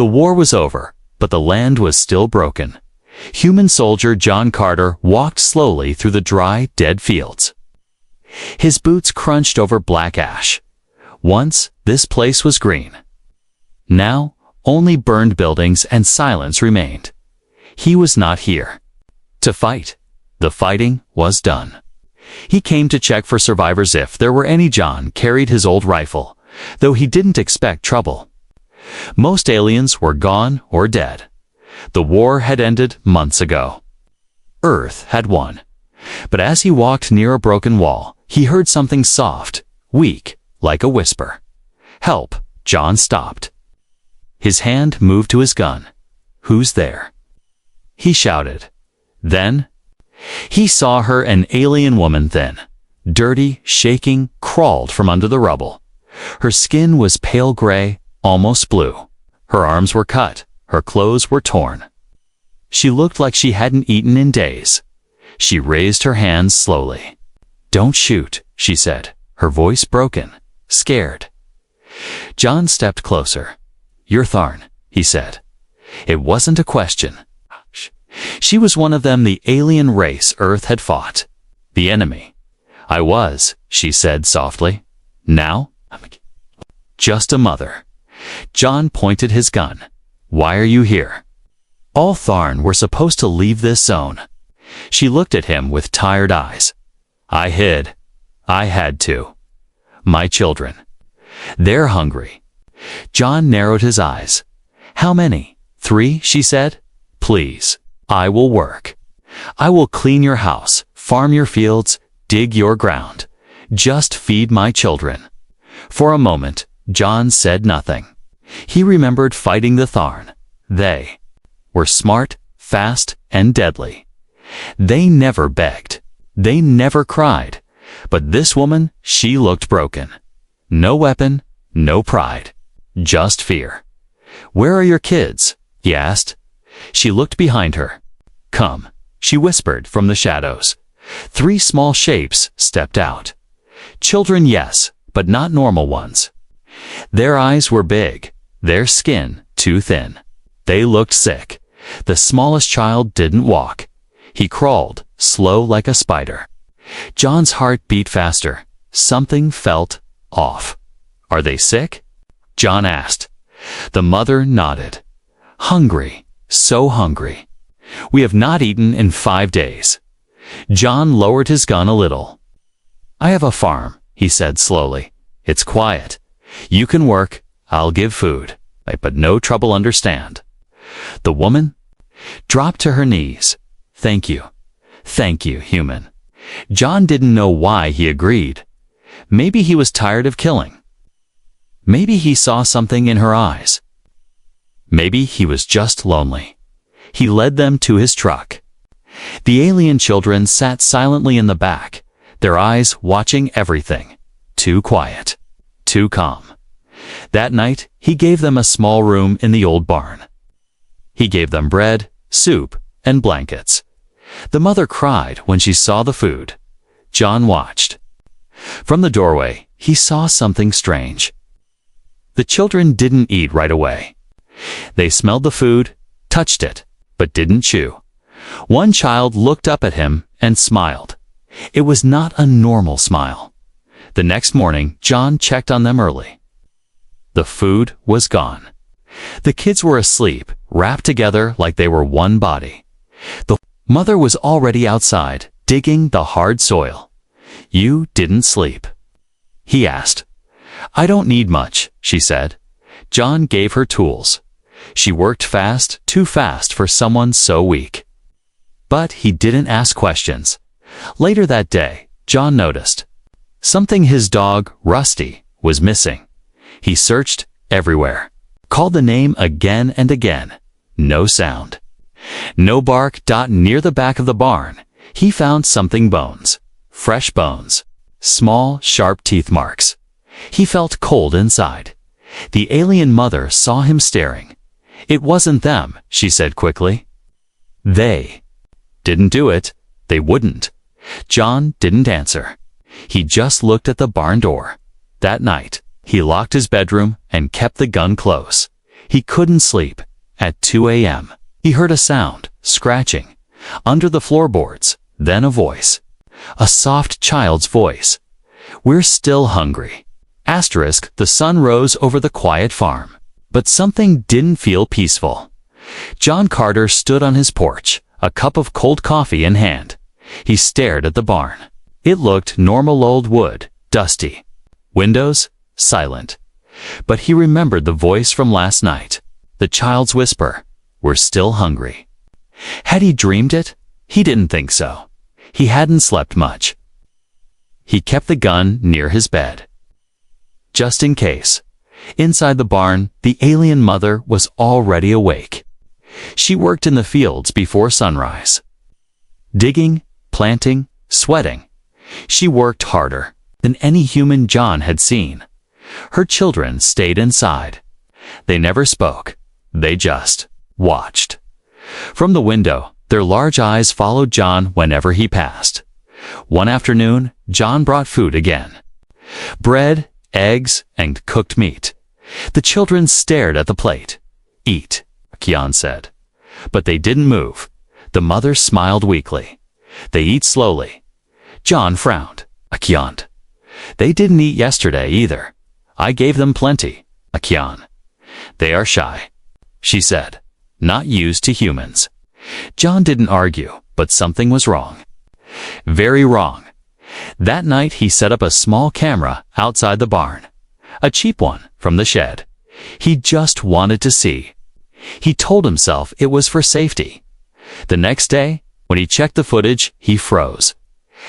The war was over, but the land was still broken. Human soldier John Carter walked slowly through the dry, dead fields. His boots crunched over black ash. Once, this place was green. Now, only burned buildings and silence remained. He was not here to fight. The fighting was done. He came to check for survivors if there were any. John carried his old rifle, though he didn't expect trouble. Most aliens were gone or dead. The war had ended months ago. Earth had won. But as he walked near a broken wall, he heard something soft, weak, like a whisper. "Help!" John stopped. His hand moved to his gun. "Who's there?" he shouted. Then, he saw her, an alien woman, thin, dirty, shaking, crawled from under the rubble. Her skin was pale gray, almost blue. Her arms were cut. Her clothes were torn. She looked like she hadn't eaten in days. She raised her hands slowly. "Don't shoot," she said, her voice broken, scared. John stepped closer. "You're Tharn," he said. It wasn't a question. She was one of them, the alien race Earth had fought. The enemy. "I was," she said softly. "Now, I'm just a mother." John pointed his gun. "Why are you here?" "All Tharn were supposed to leave this zone." She looked at him with tired eyes. "I hid. I had to. My children. They're hungry." John narrowed his eyes. "How many?" "3," she said. "Please. I will work. I will clean your house, farm your fields, dig your ground. Just feed my children." For a moment, John said nothing. He remembered fighting the Tharn. They were smart, fast, and deadly. They never begged. They never cried. But this woman, she looked broken. No weapon, no pride. Just fear. "Where are your kids?" he asked. She looked behind her. "Come," she whispered from the shadows. 3 small shapes stepped out. Children, yes, but not normal ones. Their eyes were big, their skin too thin. They looked sick. The smallest child didn't walk. He crawled, slow like a spider. John's heart beat faster. Something felt off. "Are they sick?" John asked. The mother nodded. "Hungry, so hungry. We have not eaten in 5 days." John lowered his gun a little. "I have a farm," he said slowly. "It's quiet. You can work. I'll give food. But no trouble, understand." The woman dropped to her knees. "Thank you. Thank you, human." John didn't know why he agreed. Maybe he was tired of killing. Maybe he saw something in her eyes. Maybe he was just lonely. He led them to his truck. The alien children sat silently in the back, their eyes watching everything. Too quiet. Too calm. That night, he gave them a small room in the old barn. He gave them bread, soup, and blankets. The mother cried when she saw the food. John watched. From the doorway, he saw something strange. The children didn't eat right away. They smelled the food, touched it, but didn't chew. One child looked up at him and smiled. It was not a normal smile. The next morning, John checked on them early. The food was gone. The kids were asleep, wrapped together like they were one body. The mother was already outside, digging the hard soil. "You didn't sleep?" he asked. "I don't need much," she said. John gave her tools. She worked fast, too fast for someone so weak. But he didn't ask questions. Later that day, John noticed something. His dog, Rusty, was missing. He searched everywhere, called the name again and again. No sound. No bark. Near the back of the barn, he found something. Bones. Fresh bones. Small, sharp teeth marks. He felt cold inside. The alien mother saw him staring. "It wasn't them," she said quickly. "They didn't do it. They wouldn't." John didn't answer. He just looked at the barn door. That night, he locked his bedroom and kept the gun close. He couldn't sleep. At 2 a.m., he heard a sound, scratching, under the floorboards, then a voice. A soft child's voice. "We're still hungry." Asterisk, the sun rose over the quiet farm. But something didn't feel peaceful. John Carter stood on his porch, a cup of cold coffee in hand. He stared at the barn. It looked normal old wood, dusty. Windows, silent. But he remembered the voice from last night. The child's whisper, "We're still hungry." Had he dreamed it? He didn't think so. He hadn't slept much. He kept the gun near his bed, just in case. Inside the barn, the alien mother was already awake. She worked in the fields before sunrise. Digging, planting, sweating. She worked harder than any human John had seen. Her children stayed inside. They never spoke. They just watched. From the window, their large eyes followed John whenever he passed. One afternoon, John brought food again. Bread, eggs, and cooked meat. The children stared at the plate. "Eat," Kian said. But they didn't move. The mother smiled weakly. "They eat slowly." John frowned. "Kian. They didn't eat yesterday either. I gave them plenty." "Kian. They are shy," she said. "Not used to humans." John didn't argue, but something was wrong. Very wrong. That night he set up a small camera outside the barn. A cheap one from the shed. He just wanted to see. He told himself it was for safety. The next day, when he checked the footage, he froze.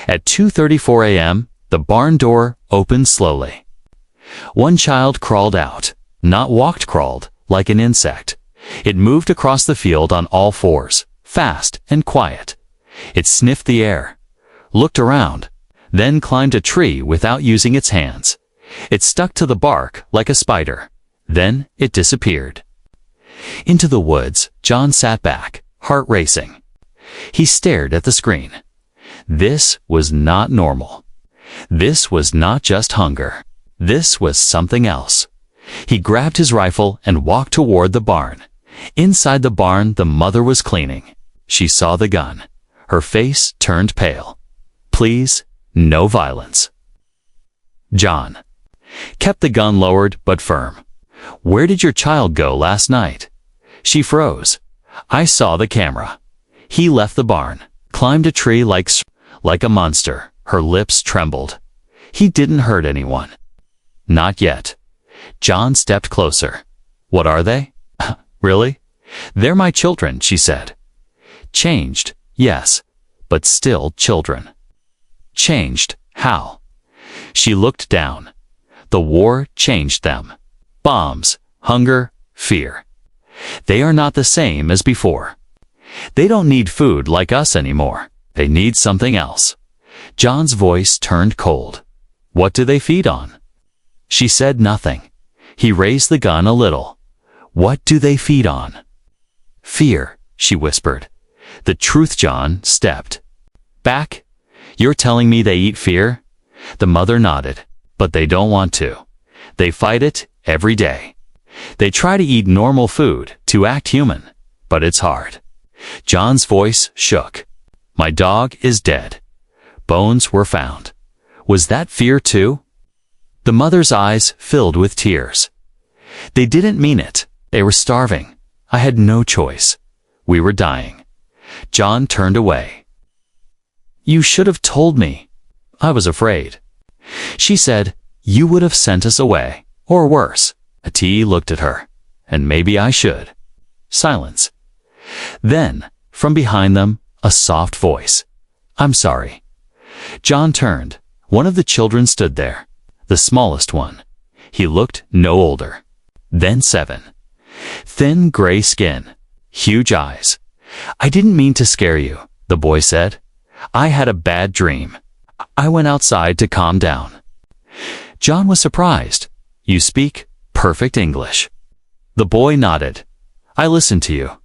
At 2:34 a.m., the barn door opened slowly. One child crawled out, not crawled, like an insect. It moved across the field on all fours, fast and quiet. It sniffed the air, looked around, then climbed a tree without using its hands. It stuck to the bark like a spider. Then it disappeared. Into the woods, John sat back, heart racing. He stared at the screen. This was not normal. This was not just hunger. This was something else. He grabbed his rifle and walked toward the barn. Inside the barn, the mother was cleaning. She saw the gun. Her face turned pale. "Please, no violence." John kept the gun lowered but firm. "Where did your child go last night?" She froze. "I saw the camera. He left the barn, climbed a tree like a monster." Her lips trembled. "He didn't hurt anyone." "Not yet." John stepped closer. "What are they?" "Really?" "They're my children," she said. "Changed, yes, but still children." "Changed, how?" She looked down. "The war changed them. Bombs, hunger, fear. They are not the same as before. They don't need food like us anymore. They need something else." John's voice turned cold. "What do they feed on?" She said nothing. He raised the gun a little. "What do they feed on?" "Fear," she whispered. The truth. John stepped back. "You're telling me they eat fear?" The mother nodded. "But they don't want to. They fight it every day. They try to eat normal food, to act human, but it's hard." John's voice shook. "My dog is dead. Bones were found. Was that fear too?" The mother's eyes filled with tears. "They didn't mean it. They were starving. I had no choice. We were dying." John turned away. "You should have told me. I was afraid." She said, "You would have sent us away, or worse." T looked at her. "And maybe I should." Silence. Then, from behind them, a soft voice. "I'm sorry." John turned. One of the children stood there. The smallest one. He looked no older than 7. Thin gray skin. Huge eyes. "I didn't mean to scare you," the boy said. "I had a bad dream. I went outside to calm down." John was surprised. "You speak perfect English." The boy nodded. "I listened to you.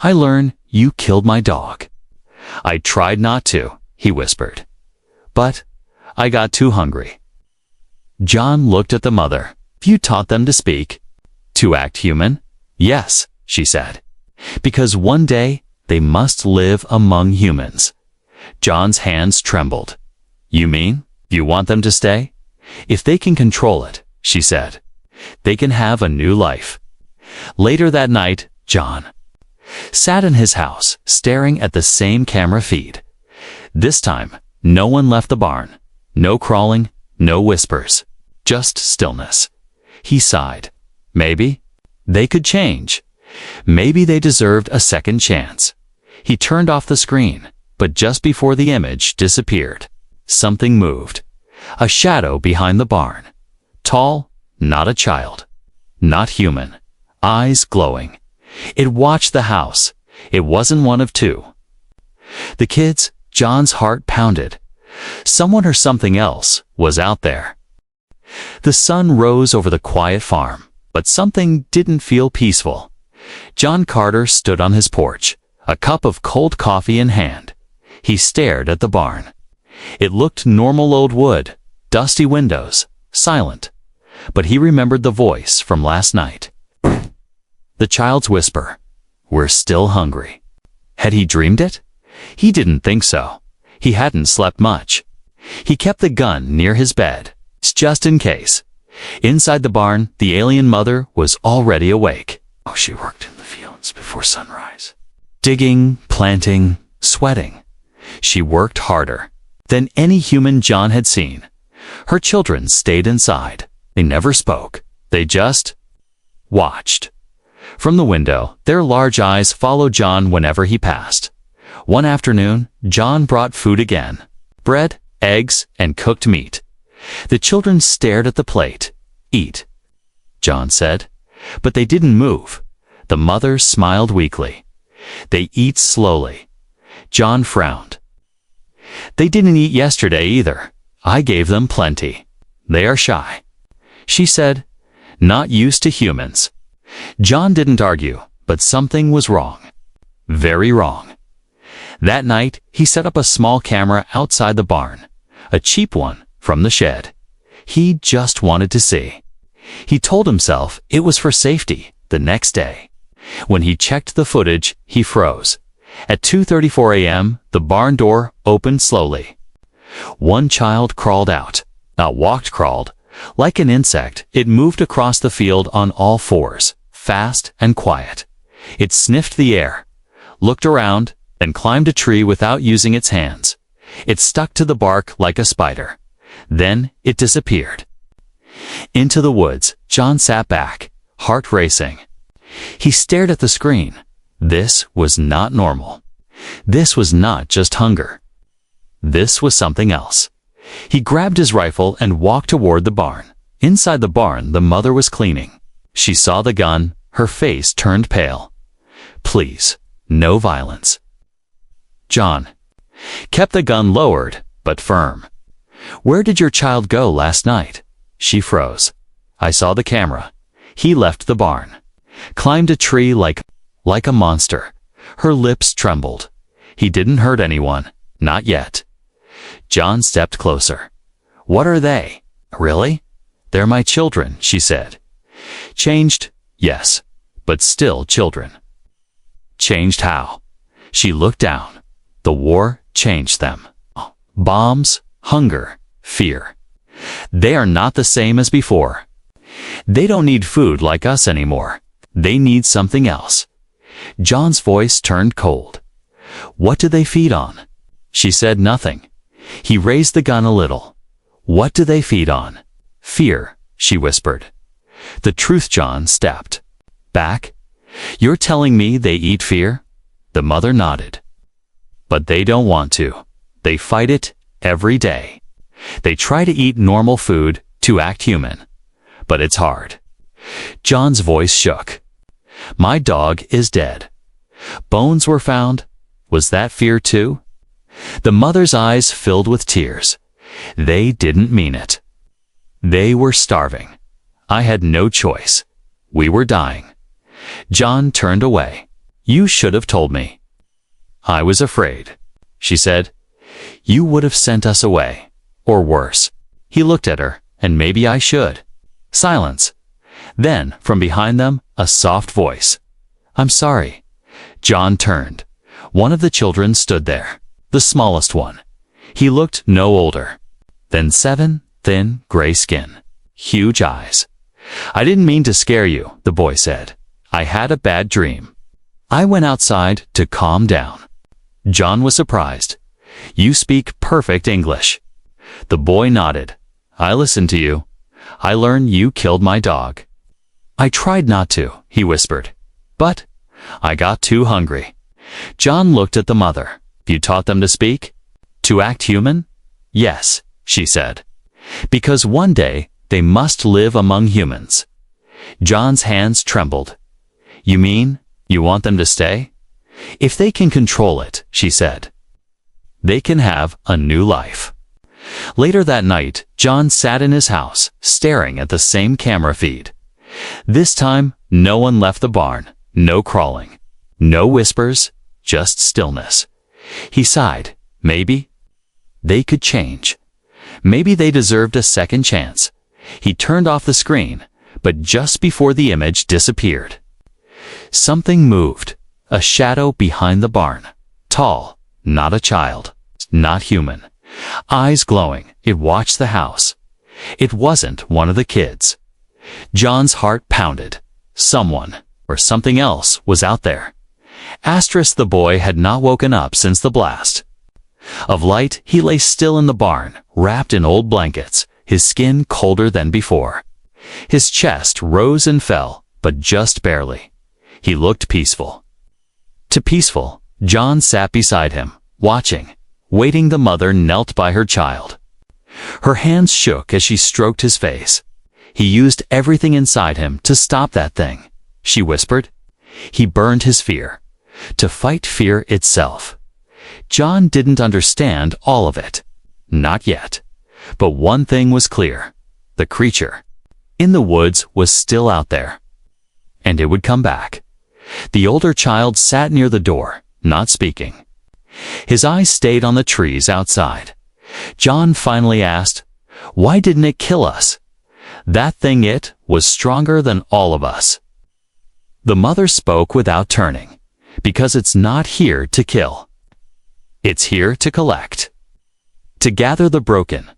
I learned you killed my dog." "I tried not to," he whispered. "But I got too hungry." John looked at the mother. "You taught them to speak, to act human?" Yes, she said. Because one day they must live among humans. John's hands trembled. You mean you want them to stay? If they can control it, she said, they can have a new life. Later that night, John sat in his house, staring at the same camera feed. This time, no one left the barn. No crawling, no whispers, just stillness. He sighed. Maybe they could change. Maybe they deserved a second chance. He turned off the screen, but just before the image disappeared, something moved. A shadow behind the barn. Tall, not a child. Not human. Eyes glowing. It watched the house. It wasn't one of two. The kids, John's heart pounded. Someone or something else was out there. The sun rose over the quiet farm, but something didn't feel peaceful. John Carter stood on his porch, a cup of cold coffee in hand. He stared at the barn. It looked normal old wood, dusty windows, silent. But he remembered the voice from last night. The child's whisper, "We're still hungry." Had he dreamed it? He didn't think so. He hadn't slept much. He kept the gun near his bed, just in case. Inside the barn, the alien mother was already awake. Oh, she worked in the fields before sunrise. Digging, planting, sweating. She worked harder than any human John had seen. Her children stayed inside. They never spoke. They just watched. From the window, their large eyes followed John whenever he passed. One afternoon, John brought food again. Bread, eggs, and cooked meat. The children stared at the plate. "Eat," John said. But they didn't move. The mother smiled weakly. "They eat slowly." John frowned. "They didn't eat yesterday either. I gave them plenty. They are shy," she said, "not used to humans." John didn't argue, but something was wrong. Very wrong. That night, he set up a small camera outside the barn, a cheap one from the shed. He just wanted to see. He told himself it was for safety. The next day, when he checked the footage, he froze. At 2:34 a.m., the barn door opened slowly. One child crawled out. Crawled. Like an insect, it moved across the field on all fours, fast and quiet. It sniffed the air, looked around, then climbed a tree without using its hands. It stuck to the bark like a spider. Then it disappeared. Into the woods, John sat back, heart racing. He stared at the screen. This was not normal. This was not just hunger. This was something else. He grabbed his rifle and walked toward the barn. Inside the barn, the mother was cleaning. She saw the gun. Her face turned pale. "Please, no violence." John kept the gun lowered, but firm. "Where did your child go last night?" She froze. "I saw the camera. He left the barn. Climbed a tree like a monster." Her lips trembled. "He didn't hurt anyone. Not yet." John stepped closer. "What are they?" "Really?" "They're my children," she said. "Changed? Yes, but still children." "Changed how?" She looked down. "The war changed them. Bombs, hunger, fear. They are not the same as before. They don't need food like us anymore. They need something else." John's voice turned cold. "What do they feed on?" She said nothing. He raised the gun a little. "What do they feed on?" "Fear," she whispered. "The truth." John stepped back. "You're telling me they eat fear?" The mother nodded. "But they don't want to. They fight it every day. They try to eat normal food, to act human. But it's hard." John's voice shook. "My dog is dead. Bones were found. Was that fear too?" The mother's eyes filled with tears. "They didn't mean it. They were starving. I had no choice. We were dying." John turned away. "You should have told me." "I was afraid," she said. "You would have sent us away. Or worse." He looked at her. "And maybe I should." Silence. Then, from behind them, a soft voice. "I'm sorry." John turned. One of the children stood there, the smallest one. He looked no older than 7, thin, gray skin, huge eyes. "I didn't mean to scare you," the boy said. "I had a bad dream. I went outside to calm down." John was surprised. "You speak perfect English." The boy nodded. "I listened to you. I learned you killed my dog." "I tried not to," he whispered. "But I got too hungry." John looked at the mother. "You taught them to speak? To act human?" "Yes," she said. "Because one day they must live among humans." John's hands trembled. "You mean you want them to stay?" "If they can control it," she said, "they can have a new life." Later that night, John sat in his house, staring at the same camera feed. This time, no one left the barn, no crawling, no whispers, just stillness. He sighed. Maybe they could change. Maybe they deserved a second chance. He turned off the screen, but just before the image disappeared, something moved, a shadow behind the barn. Tall, not a child, not human. Eyes glowing, it watched the house. It wasn't one of the kids. John's heart pounded. Someone, or something else, was out there. The boy had not woken up since the blast of light. He lay still in the barn, wrapped in old blankets, his skin colder than before. His chest rose and fell, but just barely. He looked peaceful. Too peaceful. John sat beside him, watching, waiting. The mother knelt by her child. Her hands shook as she stroked his face. "He used everything inside him to stop that thing," she whispered. "He burned his fear, to fight fear itself." John didn't understand all of it. Not yet. But one thing was clear. The creature in the woods was still out there. And it would come back. The older child sat near the door, not speaking. His eyes stayed on the trees outside. John finally asked, "Why didn't it kill us?" "That thing, it was stronger than all of us." The mother spoke without turning. "Because it's not here to kill. It's here to collect. To gather the broken.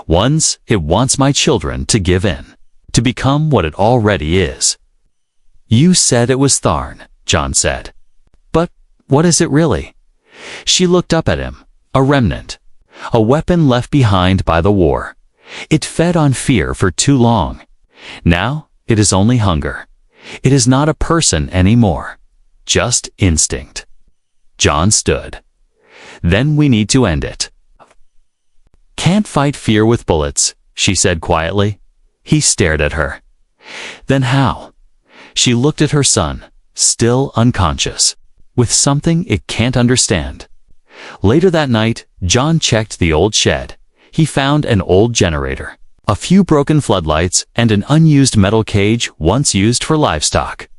Once it wants my children to give in. To become what it already is." "You said it was Tharn," John said. "But what is it really?" She looked up at him. "A remnant. A weapon left behind by the war. It fed on fear for too long. Now it is only hunger. It is not a person anymore. Just instinct." John stood. "Then we need to end it." "Can't fight fear with bullets," she said quietly. He stared at her. "Then how?" She looked at her son, still unconscious, with something it can't understand. Later that night, John checked the old shed. He found an old generator, a few broken floodlights, and an unused metal cage once used for livestock.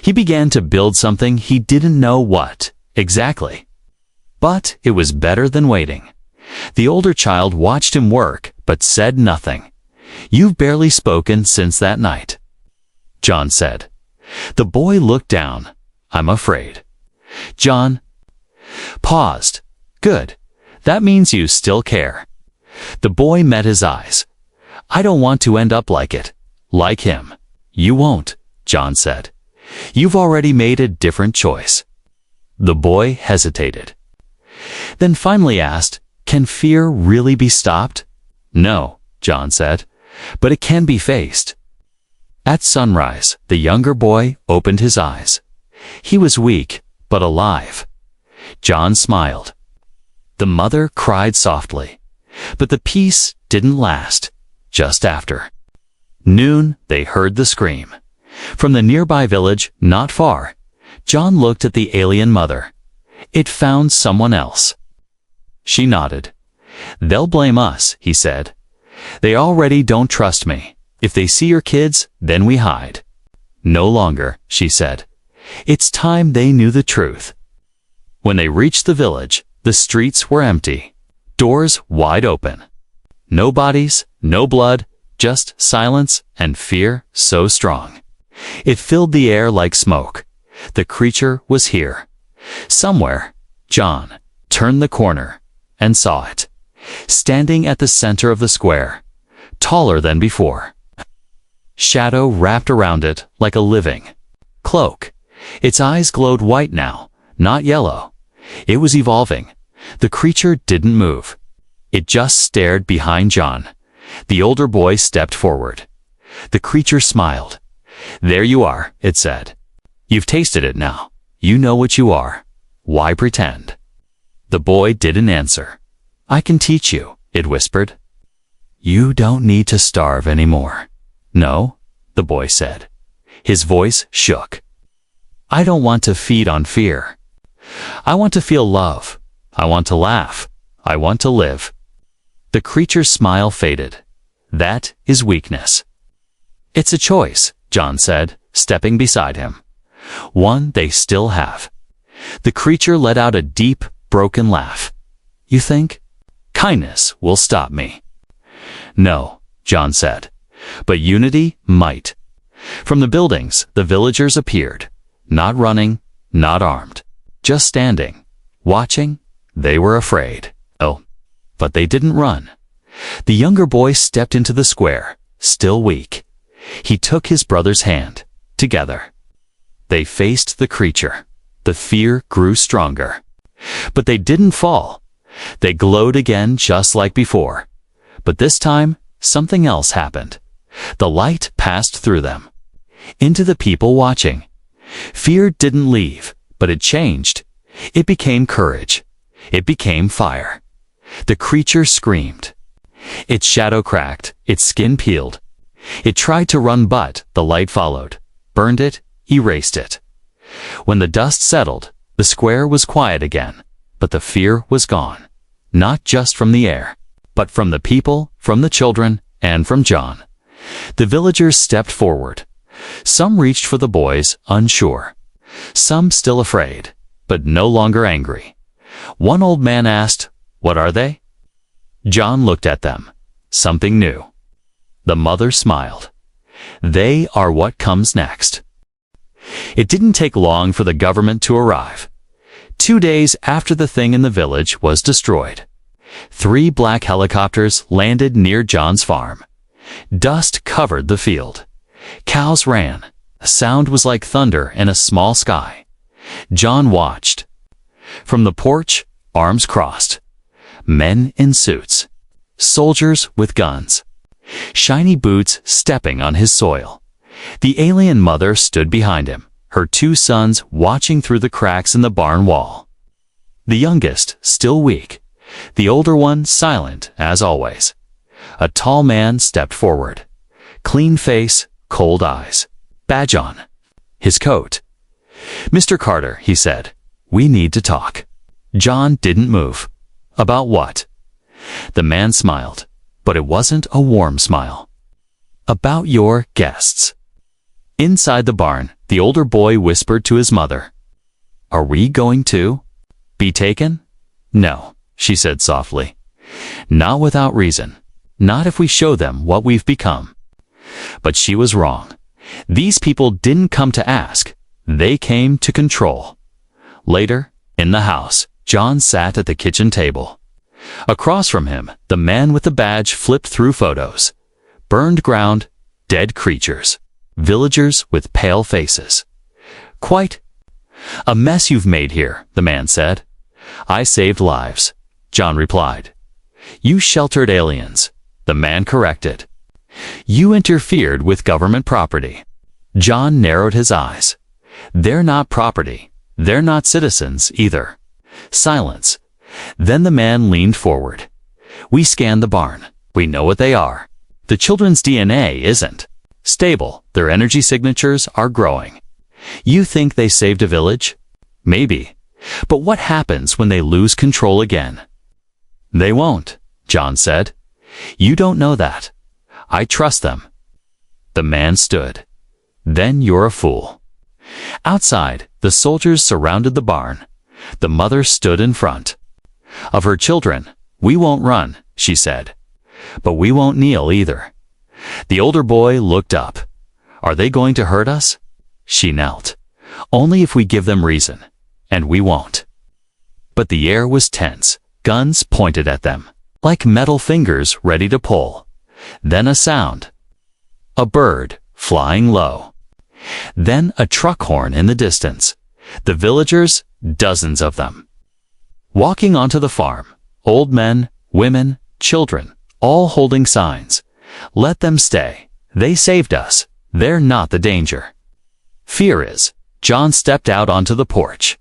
He began to build something he didn't know what exactly. But it was better than waiting. The older child watched him work, but said nothing. "You've barely spoken since that night," John said. The boy looked down. "I'm afraid." John paused. "Good. That means you still care." The boy met his eyes. "I don't want to end up like it. Like him." "You won't," John said. "You've already made a different choice." The boy hesitated. Then finally asked, "Can fear really be stopped?" "No," John said, "but it can be faced." At sunrise, the younger boy opened his eyes. He was weak, but alive. John smiled. The mother cried softly. But the peace didn't last. Just after noon, they heard the scream. From the nearby village, not far, John looked at the alien mother. It found someone else. She nodded. "They'll blame us," he said. "They already don't trust me. If they see your kids, then we hide." "No longer," she said. "It's time they knew the truth." When they reached the village, the streets were empty. Doors wide open. No bodies, no blood, just silence and fear so strong. It filled the air like smoke. The creature was here. Somewhere. John turned the corner and saw it, standing at the center of the square, taller than before. Shadow wrapped around it like a living cloak. Its eyes glowed white now, not yellow. It was evolving. The creature didn't move. It just stared behind John. The older boy stepped forward. The creature smiled. "There you are," it said. "You've tasted it now. You know what you are. Why pretend?" The boy didn't answer. "I can teach you," it whispered. "You don't need to starve anymore." "No," the boy said. His voice shook. "I don't want to feed on fear. I want to feel love. I want to laugh. I want to live." The creature's smile faded. "That is weakness." "It's a choice," John said, stepping beside him. "One they still have." The creature let out a deep, broken laugh. "You think kindness will stop me?" "No," John said, "but unity might." From the buildings, the villagers appeared, not running, not armed, just standing, watching. They were afraid. Oh, but they didn't run. The younger boy stepped into the square, still weak. He took his brother's hand. Together, they faced the creature. The fear grew stronger. But they didn't fall. They glowed again just like before. But this time, something else happened. The light passed through them, into the people watching. Fear didn't leave, but it changed. It became courage. It became fire. The creature screamed. Its shadow cracked, its skin peeled. It tried to run, but the light followed, burned it, erased it. When the dust settled, the square was quiet again, but the fear was gone. Not just from the air, but from the people, from the children, and from John. The villagers stepped forward. Some reached for the boys, unsure. Some still afraid, but no longer angry. One old man asked, "What are they?" John looked at them. Something new. The mother smiled. "They are what comes next." It didn't take long for the government to arrive. 2 days after the thing in the village was destroyed, 3 black helicopters landed near John's farm. Dust covered the field. Cows ran. The sound was like thunder in a small sky. John watched. From the porch, arms crossed. Men in suits. Soldiers with guns. Shiny boots stepping on his soil. The alien mother stood behind him, her 2 sons watching through the cracks in the barn wall. The youngest still weak. The older one silent as always. A tall man stepped forward. Clean face, cold eyes. Badge on. His coat. "Mr. Carter," he said, "we need to talk." John didn't move. "About what?" The man smiled, but it wasn't a warm smile. "About your guests." Inside the barn, the older boy whispered to his mother, "Are we going to be taken?" "No," she said softly. "Not without reason. Not if we show them what we've become." But she was wrong. These people didn't come to ask. They came to control. Later, in the house, John sat at the kitchen table. Across from him, the man with the badge flipped through photos. Burned ground, dead creatures, villagers with pale faces. "Quite a mess you've made here," the man said. "I saved lives," John replied. "You sheltered aliens," the man corrected. "You interfered with government property." John narrowed his eyes. "They're not property. They're not citizens either." Silence. Then the man leaned forward. "We scanned the barn. We know what they are. The children's DNA isn't stable. Their energy signatures are growing. You think they saved a village? Maybe. But what happens when they lose control again?" "They won't," John said. "You don't know that. I trust them." The man stood. "Then you're a fool." Outside, the soldiers surrounded the barn. The mother stood in front. "Of her children, we won't run," she said. "But we won't kneel either. The older boy looked up. Are they going to hurt us? She knelt. Only if we give them reason. And we won't. But the air was tense, guns pointed at them, like metal fingers ready to pull. Then a sound. A bird, flying low. Then a truck horn in the distance. The villagers, dozens of them. Walking onto the farm, old men, women, children, all holding signs. Let them stay. They saved us. They're not the danger. Fear is. John stepped out onto the porch.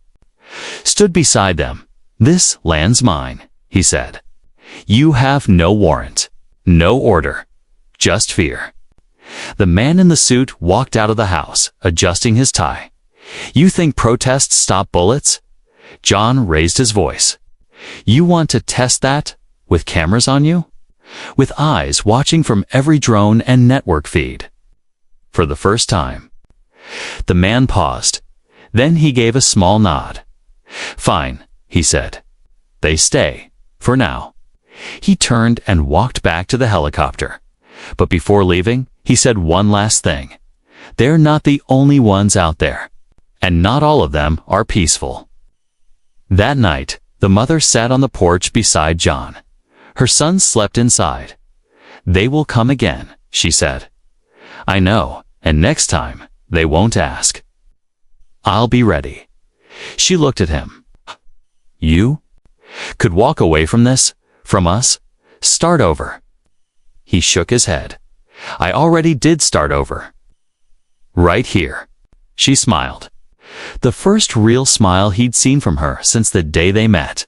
Stood beside them. This land's mine, he said. You have no warrant, no order, just fear. The man in the suit walked out of the house, adjusting his tie. You think protests stop bullets? John raised his voice. You want to test that? With cameras on you? With eyes watching from every drone and network feed. For the first time. The man paused. Then he gave a small nod. Fine, he said. They stay, for now. He turned and walked back to the helicopter. But before leaving, he said one last thing. They're not the only ones out there. And not all of them are peaceful. That night, the mother sat on the porch beside John. Her son slept inside. They will come again, she said. I know, and next time, they won't ask. I'll be ready. She looked at him. You? Could walk away from this? From us? Start over. He shook his head. I already did start over. Right here. She smiled. The first real smile he'd seen from her since the day they met.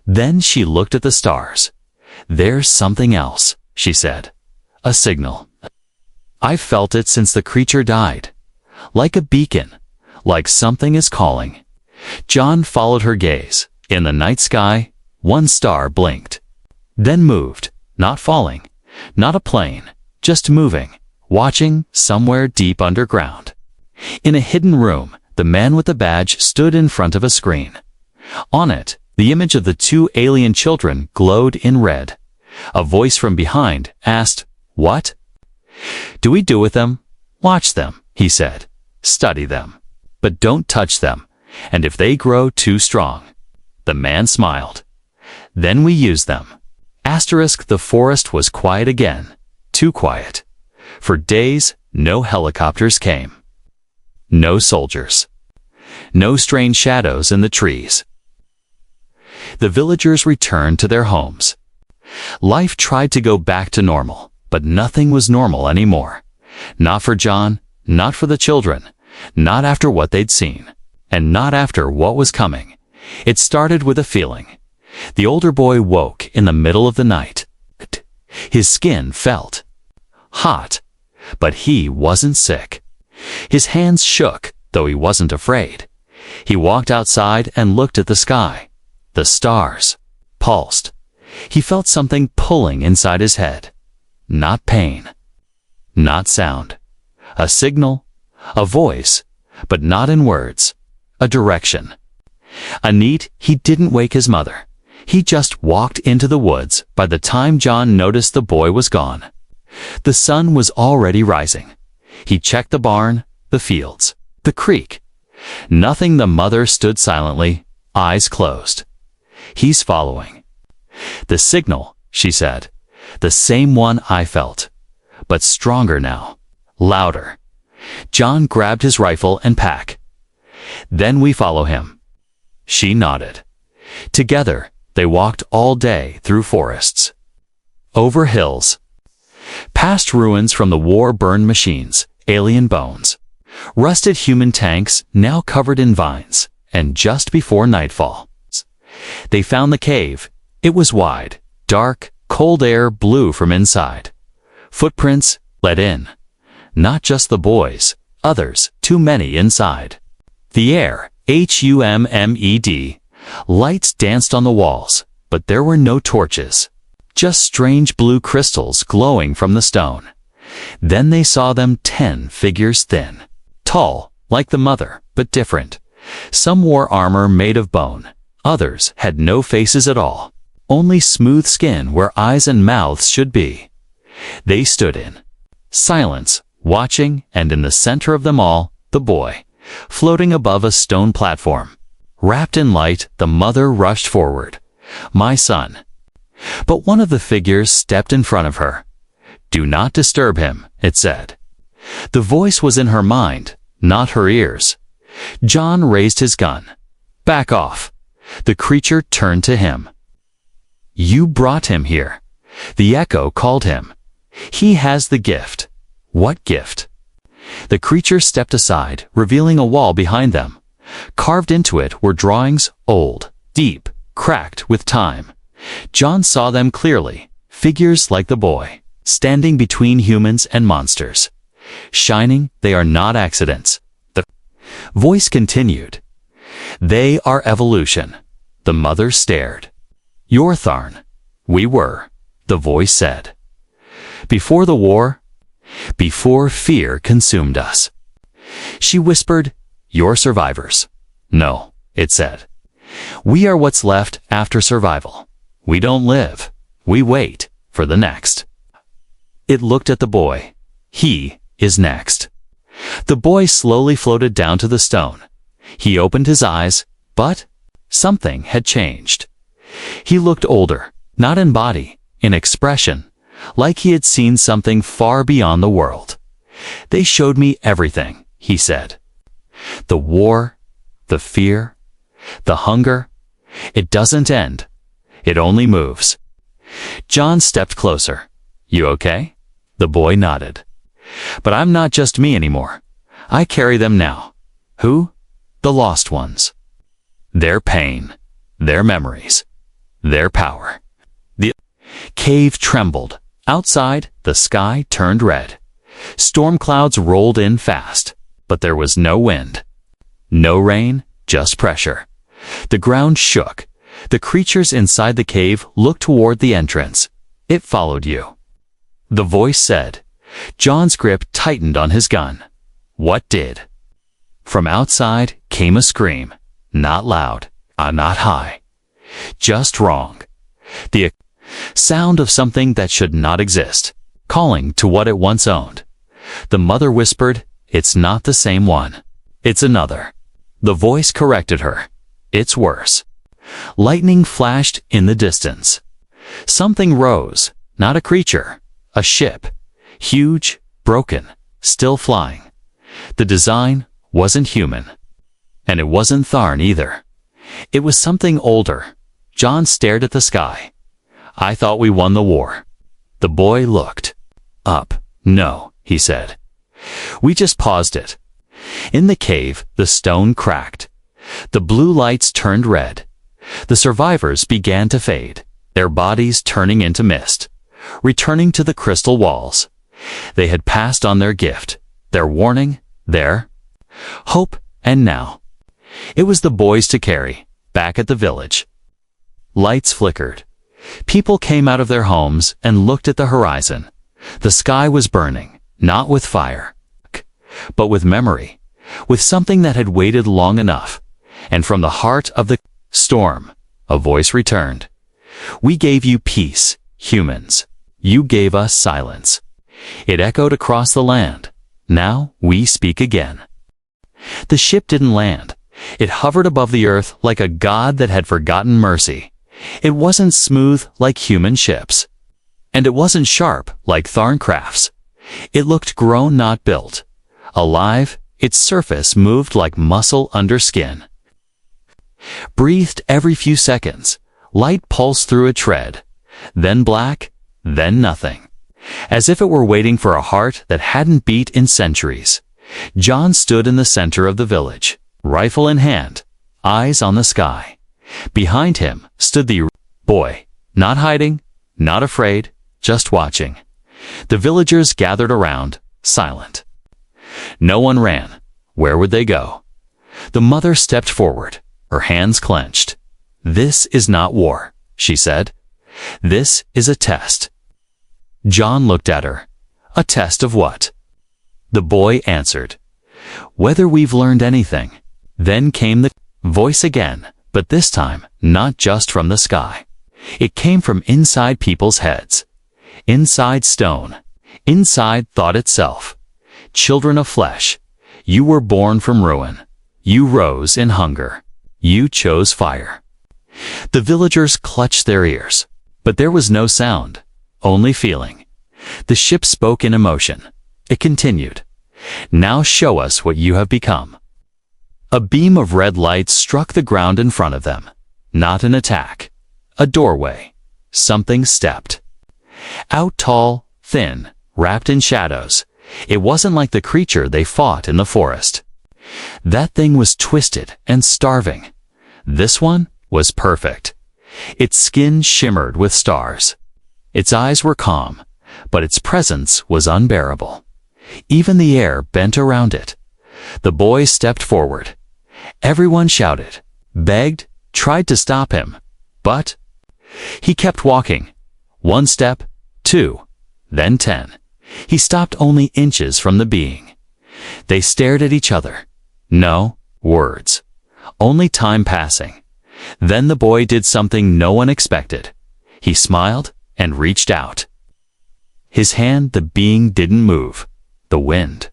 Then she looked at the stars. There's something else, she said. A signal. I've felt it since the creature died. Like a beacon. Like something is calling. John followed her gaze. In the night sky, one star blinked. Then moved, not falling, not a plane, just moving, watching somewhere deep underground. In a hidden room, the man with the badge stood in front of a screen. On it, the image of the two alien children glowed in red. A voice from behind asked, What? Do we do with them? Watch them, he said. Study them. But don't touch them, and if they grow too strong. The man smiled. Then we use them. Asterisk, the forest was quiet again. Too quiet. For days, no helicopters came. No soldiers. No strange shadows in the trees. The villagers returned to their homes. Life tried to go back to normal, but nothing was normal anymore. Not for John, not for the children, not after what they'd seen, and not after what was coming. It started with a feeling. The older boy woke in the middle of the night. His skin felt hot, but he wasn't sick. His hands shook, though he wasn't afraid. He walked outside and looked at the sky. The stars pulsed. He felt something pulling inside his head. Not pain. Not sound. A signal. A voice. But not in words. A direction. He didn't wake his mother. He just walked into the woods by the time John noticed the boy was gone. The sun was already rising. He checked the barn, the fields, the creek. Nothing. The mother stood silently, eyes closed. He's following. The signal, she said. The same one I felt. But stronger now. Louder. John grabbed his rifle and pack. Then we follow him. She nodded. Together, they walked all day through forests. Over hills. Past ruins from the war-burned machines, alien bones. Rusted human tanks now covered in vines, and just before nightfall. They found the cave. It was wide, dark, cold air blew from inside. Footprints let in. Not just the boys, others, too many inside. The air, humid. Lights danced on the walls, but there were no torches. Just strange blue crystals glowing from the stone. Then they saw them 10 figures thin. Tall, like the mother, but different. Some wore armor made of bone. Others had no faces at all. Only smooth skin where eyes and mouths should be. They stood in Silence, watching, and in the center of them all, the boy, floating above a stone platform. Wrapped in light, the mother rushed forward. "My son." But one of the figures stepped in front of her. "Do not disturb him," it said. The voice was in her mind, not her ears. John raised his gun. "Back off." The creature turned to him. "You brought him here." The echo called him. "He has the gift." "What gift?" The creature stepped aside, revealing a wall behind them. Carved into it were drawings, old, deep, cracked with time. John saw them clearly, figures like the boy, standing between humans and monsters. Shining, they are not accidents. The voice continued. "They are evolution." The mother stared. "You're Tharn." "We were," the voice said. "Before the war?" "Before fear consumed us." She whispered, "You're survivors." "No," it said. "We are what's left after survival. We don't live. We wait for the next." It looked at the boy. "He is next." The boy slowly floated down to the stone. He opened his eyes, but something had changed. He looked older, not in body, in expression, like he had seen something far beyond the world. "They showed me everything," he said. "The war, the fear, the hunger. It doesn't end. It only moves." John stepped closer. "You okay?" The boy nodded. "But I'm not just me anymore. I carry them now." "Who?" "The lost ones. Their pain, their memories, their power." The cave trembled. Outside, the sky turned red. Storm clouds rolled in fast, but there was no wind. No rain, just pressure. The ground shook. The creatures inside the cave looked toward the entrance. "It followed you," the voice said. John's grip tightened on his gun. "What did?" From outside came a scream. Not loud, not high. Just wrong. The sound of something that should not exist, calling to what it once owned. The mother whispered, "It's not the same one. It's another." The voice corrected her. "It's worse." Lightning flashed in the distance. Something rose, not a creature, a ship. Huge, broken, still flying. The design wasn't human. And it wasn't Tharn either. It was something older. John stared at the sky. "I thought we won the war." The boy looked. "Up." "No," he said. "We just paused it." In the cave, the stone cracked. The blue lights turned red. The survivors began to fade, their bodies turning into mist, returning to the crystal walls. They had passed on their gift, their warning, their hope, and now it was the boys to carry, back at the village. Lights flickered. People came out of their homes and looked at the horizon. The sky was burning, not with fire, but with memory, with something that had waited long enough. And from the heart of the storm, a voice returned. "We gave you peace, humans. You gave us silence." It echoed across the land. "Now we speak again." The ship didn't land. It hovered above the earth like a god that had forgotten mercy. It wasn't smooth like human ships. And it wasn't sharp like Tharn crafts. It looked grown, not built. Alive, its surface moved like muscle under skin. Breathed every few seconds. Light pulsed through a tread. Then black, then nothing. As if it were waiting for a heart that hadn't beat in centuries. John stood in the center of the village, rifle in hand, eyes on the sky. Behind him stood the boy, not hiding, not afraid, just watching. The villagers gathered around, silent. No one ran. Where would they go? The mother stepped forward, her hands clenched. "This is not war," she said. "This is a test." John looked at her. "A test of what?" The boy answered, "Whether we've learned anything." Then came the voice again, but this time not just from the sky. It came from inside people's heads. Inside stone. Inside thought itself, "Children of flesh, you were born from ruin. You rose in hunger. You chose fire." The villagers clutched their ears, but there was no sound, only feeling. The ship spoke in emotion. It continued, "Now show us what you have become." A beam of red light struck the ground in front of them. Not an attack. A doorway. Something stepped. Out tall, thin, wrapped in shadows. It wasn't like the creature they fought in the forest. That thing was twisted and starving. This one was perfect. Its skin shimmered with stars. Its eyes were calm, but its presence was unbearable. Even the air bent around it. The boy stepped forward. Everyone shouted, begged, tried to stop him, but he kept walking. 1 step, 2, then 10. He stopped only inches from the being. They stared at each other. No words, only time passing. Then the boy did something no one expected. He smiled and reached out. His hand, the being didn't move. The wind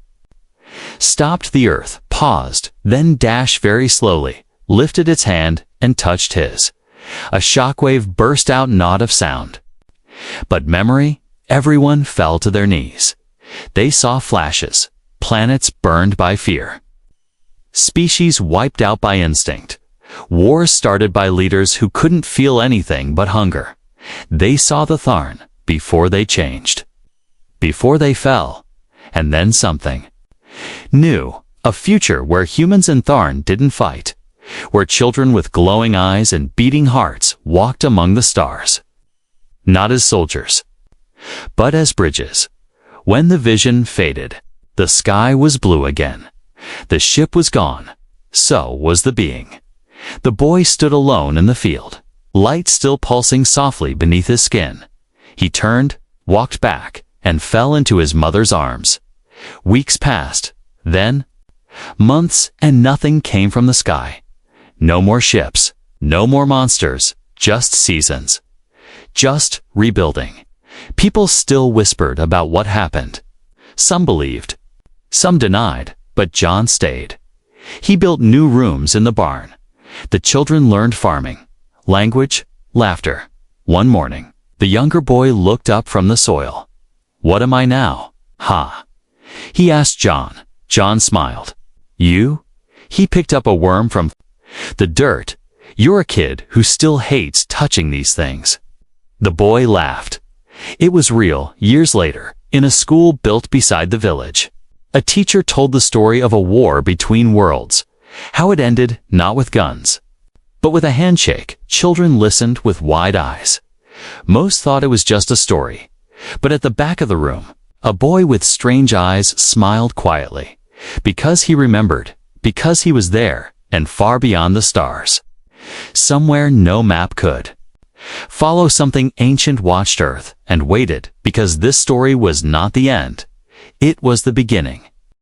stopped the earth, paused, then dashed very slowly, lifted its hand and touched his. A shockwave burst out, not of sound. But memory, everyone fell to their knees. They saw flashes, planets burned by fear. Species wiped out by instinct. Wars started by leaders who couldn't feel anything but hunger. They saw the Tharn before they changed. Before they fell. And then something new, a future where humans and Tharn didn't fight, where children with glowing eyes and beating hearts walked among the stars. Not as soldiers, but as bridges. When the vision faded, the sky was blue again. The ship was gone. So was the being. The boy stood alone in the field, light still pulsing softly beneath his skin. He turned, walked back, and fell into his mother's arms. Weeks passed, then months, and nothing came from the sky. No more ships, no more monsters, just seasons. Just rebuilding. People still whispered about what happened. Some believed, some denied, but John stayed. He built new rooms in the barn. The children learned farming, language, laughter. One morning, the younger boy looked up from the soil. "What am I now? Ha?" He asked John. John smiled. "You?" He picked up a worm from the dirt. "You're a kid who still hates touching these things." The boy laughed. It was real. Years later, in a school built beside the village, a teacher told the story of a war between worlds. How it ended, not with guns, but with a handshake. Children listened with wide eyes. Most thought it was just a story. But at the back of the room, a boy with strange eyes smiled quietly. Because he remembered, because he was there, and far beyond the stars. Somewhere no map could follow. Something ancient watched Earth and waited, because this story was not the end. It was the beginning.